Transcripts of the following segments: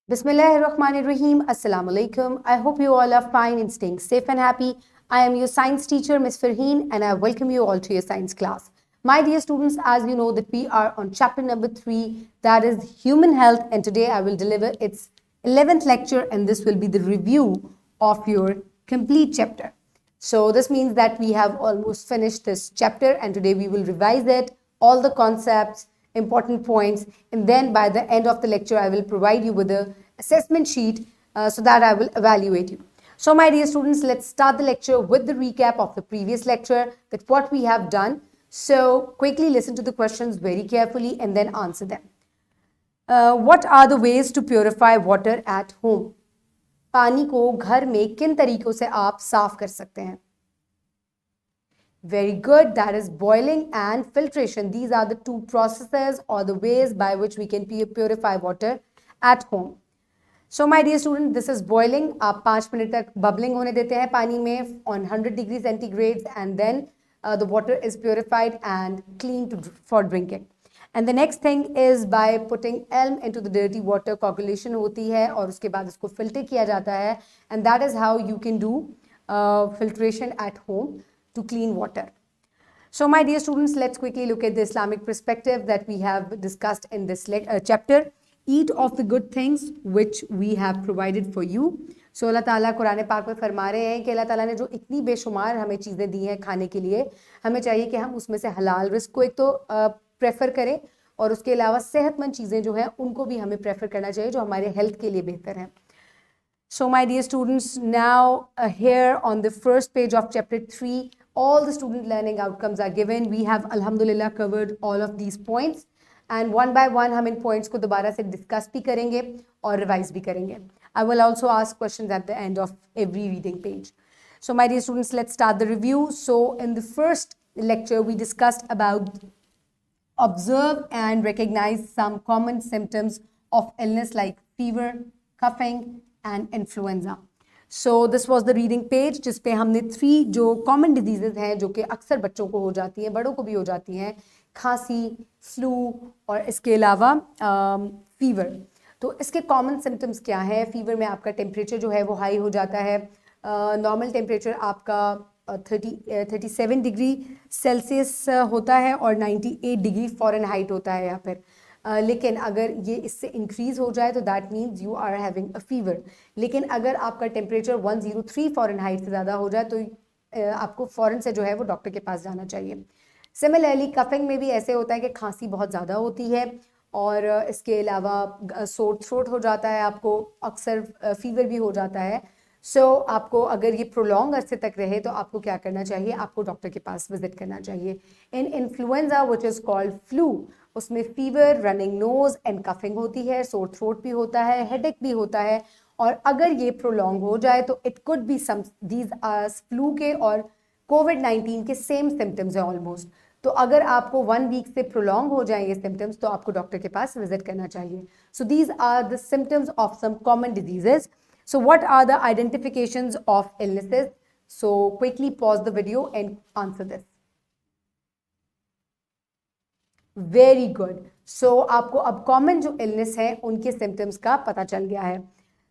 Bismillahirrahmanirrahim. Assalamu alaikum. I hope you all are fine and staying safe and happy. I am your science teacher, Ms. Farheen, and I welcome you all to your science class. My dear students, as you know that we are on chapter number 3, that is human health, and today I will deliver its 11th lecture, and this will be the review of your complete chapter. So this means that we have almost finished this chapter, and today we will revise it, all the concepts, important points, and then by the end of the lecture I will provide you with a assessment sheet so that I will evaluate you. So my dear students, let's start the lecture with the recap of the previous lecture, that what we have done. So quickly listen to the questions very carefully and then answer them. What are the ways to purify water at home? पानी को घर में किन तरीकों से आप साफ कर सकते हैं? Very good. That is boiling and filtration. These are the two processes or the ways by which we can purify water at home. So my dear student, this is boiling. आप 5 मिनट तक bubbling होने देते हैं पानी में on 100 degrees centigrade, and then the water is purified and clean for drinking. And the next thing is by putting elm into the dirty water, coagulation होती है और उसके बाद इसको filter किया जाता है, and that is how you can do filtration at home to clean water. So my dear students, let's quickly look at the Islamic perspective that we have discussed in this chapter. Eat of the good things which we have provided for you. So अल्लाह ताला कुरान पाक में फरमा रहे हैं कि अल्लाह ताला ने जो इतनी बेशुमार हमें चीज़ें दी हैं खाने के लिए, हमें चाहिए कि हम उसमें से हलाल रिस्क को एक तो प्रेफर करें, और उसके अलावा सेहतमंद चीज़ें जो हैं उनको भी हमें प्रेफर करना चाहिए जो हमारे हेल्थ के लिए बेहतर हैं. So my dear students, now here on the first page of chapter 3, all the student learning outcomes are given. We have alhamdulillah covered all of these points, and one by one हम इन points को दोबारा से discuss भी करेंगे और revise भी करेंगे. I will also ask questions at the end of every reading page. So my dear students, let's start the review. So in the first lecture we discussed about observe and recognize some common symptoms of illness like fever, coughing and influenza. So this was the reading page जिस पे हमने 3 जो common diseases हैं जो कि अक्सर बच्चों को हो जाती हैं, बड़ों को भी हो जाती हैं, खांसी, फ्लू और इसके अलावा फीवर. तो इसके कॉमन सिम्टम्स क्या है? फीवर में आपका टेम्परेचर जो है वो हाई हो जाता है. नॉर्मल टेम्परेचर आपका 37 डिग्री सेल्सियस होता है और 98 डिग्री फ़ारेनहाइट होता है यहाँ पर. लेकिन अगर ये इससे इंक्रीज़ हो जाए तो that means you are having a fever. लेकिन अगर आपका टेम्परेचर 103 फ़ारेनहाइट से ज़्यादा हो जाए तो आपको फ़ौरन से जो है वो डॉक्टर के पास जाना चाहिए. सिमिलरली कफिंग में भी ऐसे होता है कि खांसी बहुत ज़्यादा होती है और इसके अलावा सोर थ्रोट हो जाता है, आपको अक्सर फीवर भी हो जाता है. सो आपको अगर ये प्रोलॉन्ग अरसे तक रहे तो आपको क्या करना चाहिए? आपको डॉक्टर के पास विजिट करना चाहिए. In influenza which is called flu, उसमें fever, running nose and coughing होती है, सोर थ्रोट भी होता है, हेडेक भी होता है. और अगर ये प्रोलॉन्ग हो जाए तो it could be some these flu के और कोविड-19 के सेम सिम्टम्स हैं ऑलमोस्ट. तो अगर आपको 1 वीक से प्रोलॉन्ग हो जाए ये सिम्टम्स तो आपको डॉक्टर के पास विजिट करना चाहिए. So these are the symptoms of some common diseases. So what are the identifications of illnesses? So quickly pause the video and answer this. Very good. So आपको अब common जो illness है उनके symptoms का पता चल गया है.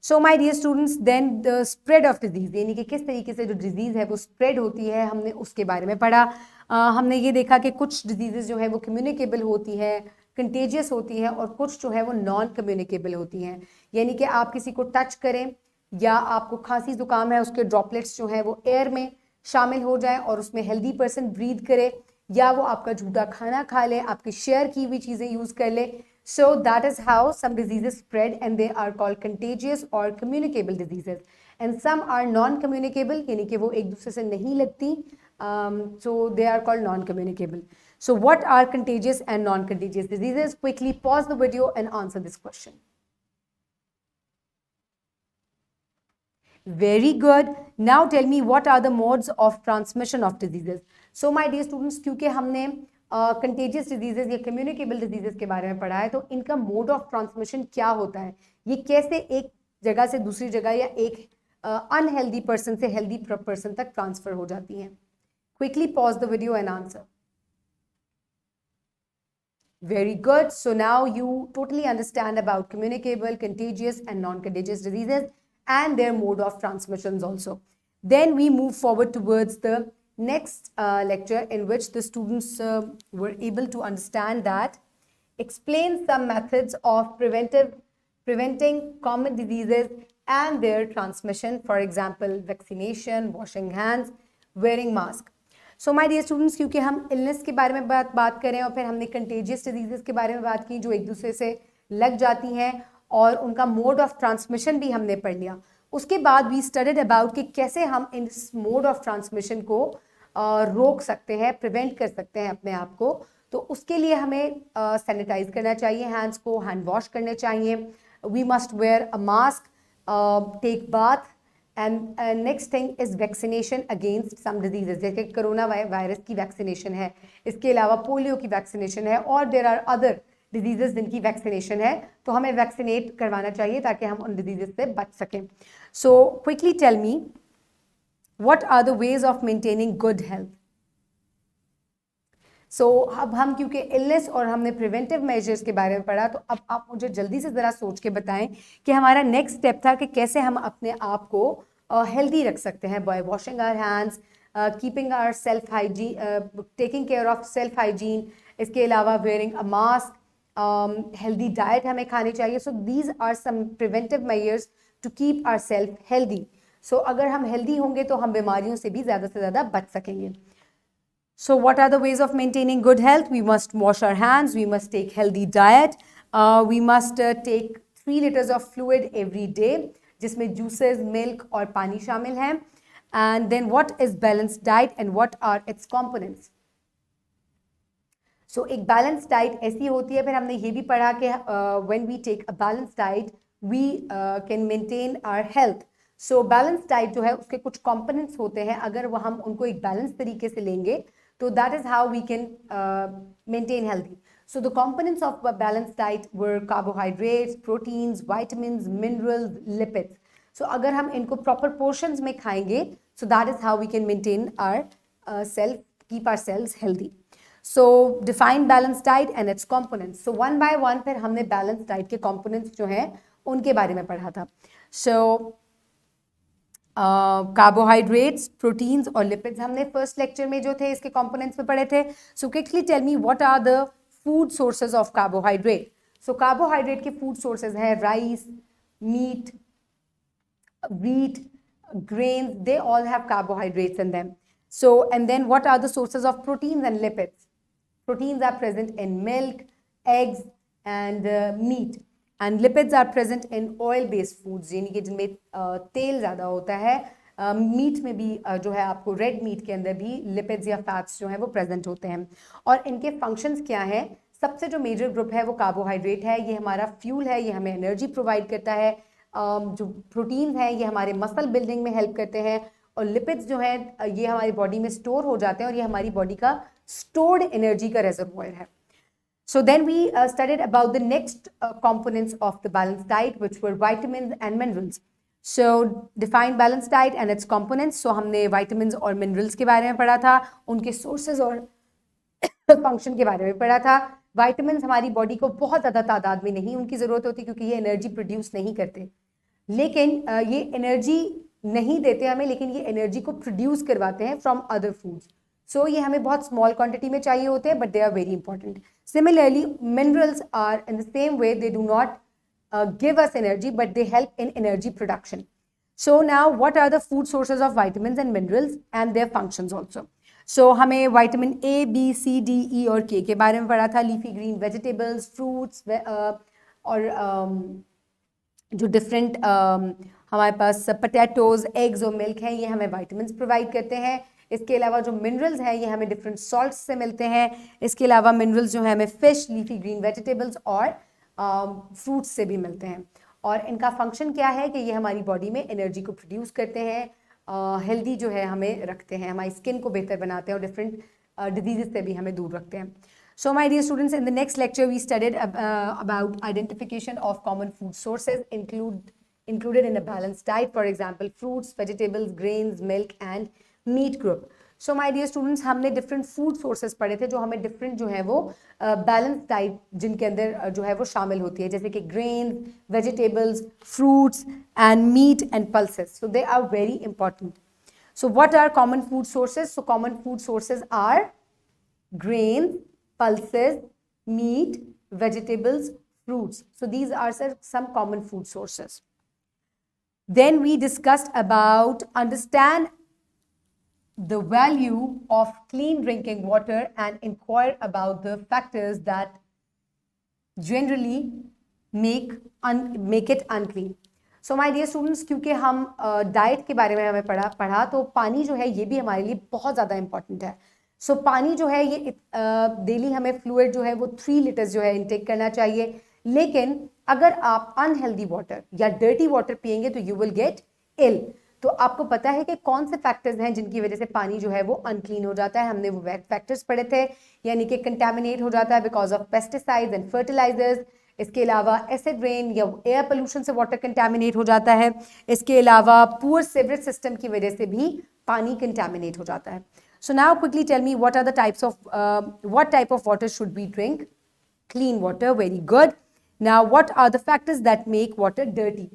So my dear students, then the spread of disease, यानी कि किस तरीके से जो disease है वो spread होती है, हमने उसके बारे में पढ़ा. हमने ये देखा कि कुछ diseases जो है वो communicable होती है, contagious होती है, और कुछ जो है वो non communicable होती हैं. यानी कि आप किसी को टच करें या आपको खांसी जुकाम है उसके ड्रॉपलेट्स जो हैं वो एयर में शामिल हो जाएं और उसमें हेल्दी पर्सन ब्रीथ करे, या वो आपका झूठा खाना खा ले, आपकी शेयर की हुई चीज़ें यूज़ कर ले. So that is how some diseases spread and they are called contagious और communicable diseases, and some are non communicable, यानी कि वो एक दूसरे से नहीं लगती. So they are called non communicable. So what are contagious and non contagious diseases? Quickly pause the video and answer this question. Very good. Now tell me what are the modes of transmission of diseases. So my dear students, क्योंकि हमने contagious diseases या communicable diseases के बारे में पढ़ा है तो इनका mode of transmission क्या होता है, ये कैसे एक जगह से दूसरी जगह या एक unhealthy person से healthy person तक transfer हो जाती हैं. Quickly pause the video and answer. Very good. So now you totally understand about communicable, contagious, and non-contagious diseases and their mode of transmissions also. Then we move forward towards the next lecture, in which the students were able to understand that explain some methods of preventing common diseases and their transmission. For example, vaccination, washing hands, wearing mask. So my dear students, क्योंकि हम illness के बारे में बात करें और फिर हमने कंटेजियस डिजीजेस के बारे में बात की जो एक दूसरे से लग जाती हैं और उनका मोड ऑफ ट्रांसमिशन भी हमने पढ़ लिया. उसके बाद वी स्टडीड अबाउट कि कैसे हम इस मोड ऑफ ट्रांसमिशन को रोक सकते हैं, प्रिवेंट कर सकते हैं अपने आप को. तो उसके लिए हमें सैनिटाइज करना चाहिए हैंड्स को, हैंड वॉश करने चाहिए. We must wear a mask, take bath, and next thing is vaccination against some diseases, जैसे कोरोना वायरस की वैक्सीनेशन है, इसके अलावा पोलियो की वैक्सीनेशन है, और देर आर अदर डिजीजेस जिनकी वैक्सीनेशन है. तो हमें वैक्सीनेट करवाना चाहिए ताकि हम उन डिजीजेस से बच सकें. So quickly tell me, what are the ways of maintaining good health. So अब हम क्योंकि इलनेस और हमने प्रिवेंटिव मेजर्स के बारे में पढ़ा, तो अब आप मुझे जल्दी से ज़रा सोच के बताएं कि हमारा नेक्स्ट स्टेप था कि कैसे हम अपने आप को हेल्दी रख सकते हैं by washing our hands, keeping our self hygiene, taking care of self hygiene. इसके अलावा wearing a mask, healthy diet हमें खानी चाहिए. So these are some preventive measures to keep our self healthy. So अगर हम हेल्दी होंगे तो हम बीमारियों से भी ज़्यादा से ज़्यादा बच सकेंगे. So what are the ways of maintaining good health? We must wash our hands, we must take healthy diet, we must take 3 liters of fluid every day, जिसमें juices, milk और पानी शामिल हैं. And then what is balanced diet and what are its components? So एक balanced diet ऐसी होती है, फिर हमने ये भी पढ़ा कि when we take a balanced diet, we can maintain our health. So balanced diet जो है उसके कुछ components होते हैं, अगर वो हम उनको एक balanced तरीके से लेंगे तो that is how we can maintain healthy. So the components of a balanced diet were carbohydrates, proteins, vitamins, minerals, lipids. So अगर हम इनको proper portions में खाएंगे, so that is how we can maintain our keep ourselves healthy. So define balanced diet and its components. So one by one फिर हमने balanced diet के components जो हैं उनके बारे में पढ़ा था. So कार्बोहाइड्रेट्स, प्रोटीन्स और लिपिड्स हमने फर्स्ट लेक्चर में जो थे इसके कंपोनेंट्स में पढ़े थे. So quickly tell me, what are the food sources of carbohydrate. So carbohydrate के फूड सोर्सेज हैं rice, meat, wheat, grains, they all have carbohydrates in them. So, and then what are the sources of proteins and lipids? Proteins are present in milk, eggs and meat. And lipids are present in oil-based foods, यानी कि जिनमें तेल ज़्यादा होता है. Meet में भी जो है आपको रेड मीट के अंदर भी लिपिड्स या फैट्स जो है वो प्रेजेंट होते हैं. और इनके फंक्शंस क्या हैं? सबसे जो मेजर ग्रुप है वो कार्बोहाइड्रेट है, ये हमारा फ्यूल है, ये हमें एनर्जी प्रोवाइड करता है. जो प्रोटीन्स हैं ये हमारे मसल बिल्डिंग में हेल्प करते हैं, और लिपिड्स जो हैं ये हमारी बॉडी में स्टोर हो जाते हैं और ये हमारी बॉडी का स्टोर्ड एनर्जी का रिजर्वोयर है. So then we studied about the next components of the balanced diet, which were vitamins and minerals. So define balanced diet and its components. So हमने vitamins और minerals के बारे में पढ़ा था, उनके sources और function के बारे में पढ़ा था. Vitamins हमारी body को बहुत ज़्यादा तादाद में नहीं उनकी ज़रूरत होती क्योंकि ये energy produce नहीं करते, लेकिन ये energy नहीं देते हमें, लेकिन ये energy को produce करवाते हैं from other foods. So ये हमें बहुत small quantity में चाहिए होते हैं, but they are very important. Similarly, minerals are in the same way, they do not give us energy, but they help in energy production. So now what are the food sources of vitamins and minerals and their functions also? So हमें vitamin A, B, C, D, E और K के बारे में पढ़ा था. Leafy green vegetables, fruits और जो different हमारे पास potatoes, eggs और milk हैं, ये हमें vitamins provide करते हैं. इसके अलावा जो मिनरल्स हैं ये हमें डिफरेंट सॉल्ट्स से मिलते हैं. इसके अलावा मिनरल्स जो है हमें फिश, लीफी ग्रीन वेजिटेबल्स और फ्रूट्स से भी मिलते हैं. और इनका फंक्शन क्या है कि ये हमारी बॉडी में एनर्जी को प्रोड्यूस करते हैं, हेल्दी जो है हमें रखते हैं, हमारी स्किन को बेहतर बनाते हैं और डिफरेंट डिजीजेस से भी हमें दूर रखते हैं. So my dear students, in the next lecture we studied about identification of common food sources included in a balanced diet. For example, fruits, vegetables, grains, milk and meat group. So my dear students, हमने different food sources पढ़े थे जो हमें different जो है वो balance diet जिनके अंदर जो है वो शामिल होती है, जैसे कि grain, vegetables, fruits and meat and pulses. So they are very important. So what are common food sources? So common food sources are grains, pulses, meat, vegetables, fruits. So these are some common food sources. Then we discussed about understand the value of clean drinking water and inquire about the factors that generally make it unclean. So my dear students, क्योंकि हम diet के बारे में हमें पढ़ा तो पानी जो है ये भी हमारे लिए बहुत ज़्यादा इंपॉर्टेंट है. सो पानी जो है ये डेली हमें फ्लूइड जो है वो 3 लीटर्स जो है इनटेक करना चाहिए. लेकिन अगर आप अनहेल्दी वाटर या डर्टी वाटर पिएंगे तो यू विल गेट इल. तो आपको पता है कि कौन से फैक्टर्स हैं जिनकी वजह से पानी जो है वो अनक्लीन हो जाता है. हमने वो फैक्टर्स पढ़े थे, यानी कि कंटेमिनेट हो जाता है because of pesticides and fertilisers. इसके अलावा एसिड रेन या एयर पोल्यूशन से वाटर कंटेमिनेट हो जाता है. इसके अलावा पुअर सीवरेज सिस्टम की वजह से भी पानी कंटेमिनेट हो जाता है. So now quickly tell me what are the types of what type of water should we drink? Clean water. Very good. Now what are the factors that make water dirty?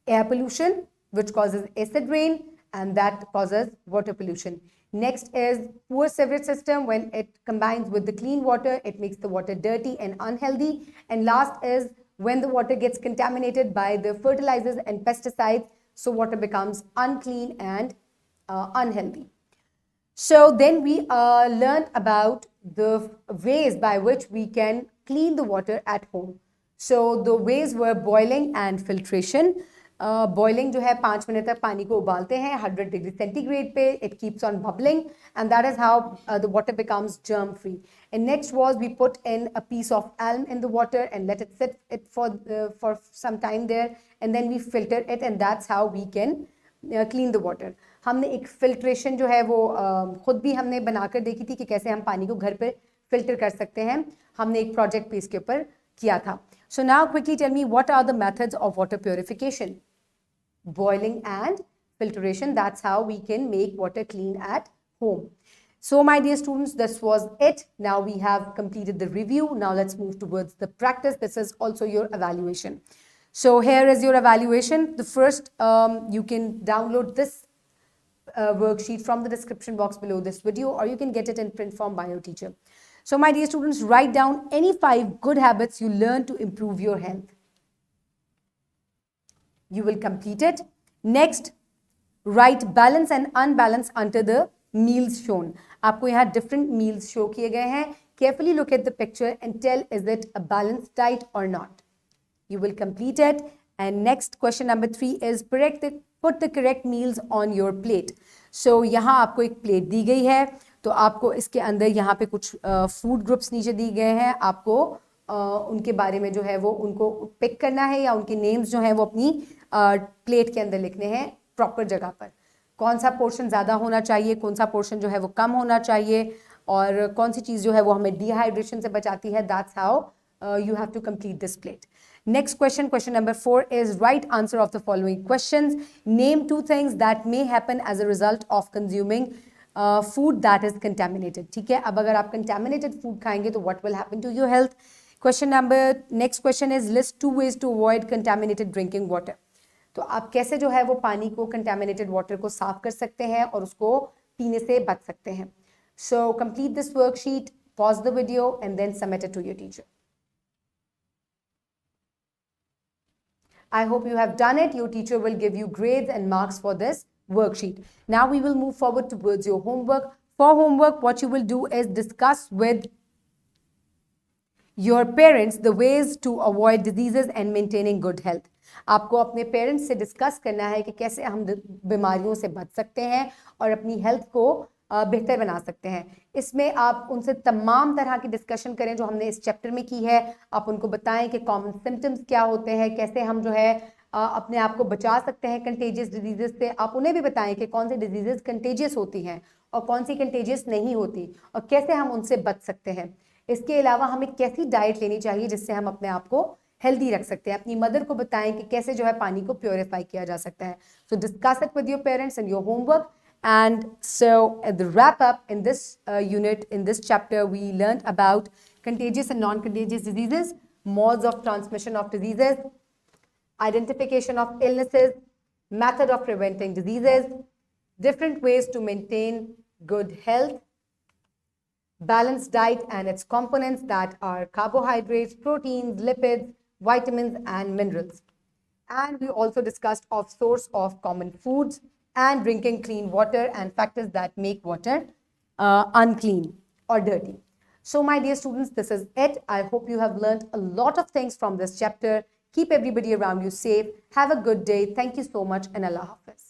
Air pollution, which causes acid rain, and that causes water pollution. Next is poor sewage system. When it combines with the clean water, it makes the water dirty and unhealthy. And last is when the water gets contaminated by the fertilizers and pesticides, so water becomes unclean and unhealthy. So then we learned about the ways by which we can clean the water at home. So the ways were boiling and filtration. Boiling जो है 5 minute तक पानी को उबालते हैं 100 degree centigrade पे. It keeps on bubbling and that is how the water becomes germ free. And next was we put in a piece of alum in the water and let it sit it for some time there, and then we filter it, and that's how we can clean the water. हमने एक filtration जो है वो खुद भी हमने बनाकर देखी थी कि कैसे हम पानी को घर पे फिल्टर कर सकते हैं. हमने एक प्रोजेक्ट पे इसके ऊपर किया था. So now quickly tell me what are the methods of water purification? Boiling and filtration. That's how we can make water clean at home. So my dear students, this was it. Now we have completed the review. Now let's move towards the practice. This is also your evaluation. So here is your evaluation. The first, you can download this worksheet from the description box below this video, or you can get it in print form by your teacher. So my dear students, write down any 5 good habits you learn to improve your health. You will complete it. Next, write balance and unbalance under the meals shown. आपको यहाँ different meals show किए गए हैं. Carefully look at the picture and tell is it a balanced diet or not. You will complete it. And next question number 3 is put the correct meals on your plate. So यहाँ आपको एक plate दी गई है, तो आपको इसके अंदर यहाँ पे कुछ food groups नीचे दी गए हैं. आपको उनके बारे में जो है वो उनको पिक करना है या उनके नेम्स जो हैं वो अपनी प्लेट के अंदर लिखने हैं प्रॉपर जगह पर. कौन सा पोर्शन ज़्यादा होना चाहिए, कौन सा पोर्शन जो है वो कम होना चाहिए, और कौन सी चीज़ जो है वो हमें डिहाइड्रेशन से बचाती है. That's how you have to complete this plate. Next question, question number 4 is right answer of the following questions. Name 2 things that may happen as a result of consuming food that is contaminated. ठीक है, अब अगर आप contaminated food खाएंगे तो what will happen to your health? Next question is list 2 ways to avoid contaminated drinking water. तो आप कैसे जो है वो पानी को contaminated water को साफ कर सकते हैं और उसको पीने से बच सकते हैं. So complete this worksheet, pause the video and then submit it to your teacher. I hope you have done it. Your teacher will give you grades and marks for this worksheet. Now we will move forward towards your homework. For homework, what you will do is discuss with your parents the ways to avoid diseases and maintaining good health. आपको अपने parents से discuss करना है कि कैसे हम बीमारियों से बच सकते हैं और अपनी हेल्थ को बेहतर बना सकते हैं. इसमें आप उनसे तमाम तरह की डिस्कशन करें जो हमने इस चैप्टर में की है. आप उनको बताएं कि कॉमन सिम्टम्स क्या होते हैं, कैसे हम जो है अपने आप को बचा सकते हैं कंटेजियस डिजीजेस से. आप उन्हें भी बताएं कि कौन सी डिजीजेस कंटेजियस होती हैं और कौन सी कंटेजियस नहीं होती और कैसे हम उनसे बच सकते हैं. इसके अलावा हमें कैसी डाइट लेनी चाहिए जिससे हम अपने आप को हेल्दी रख सकते हैं. अपनी मदर को बताएं कि कैसे जो है पानी को प्योरीफाई किया जा सकता है. सो discuss it with your parents and your homework And so at the wrap up in this unit, in this chapter, we learned about contagious and non-contagious diseases, modes of transmission of diseases, identification of illnesses, method of preventing diseases, different ways to maintain good health, balanced diet and its components that are carbohydrates, proteins, lipids, vitamins, and minerals. And we also discussed of source of common foods and drinking clean water and factors that make water unclean or dirty. So my dear students, this is it. I hope you have learned a lot of things from this chapter. Keep everybody around you safe. Have a good day. Thank you so much and Allah Hafiz.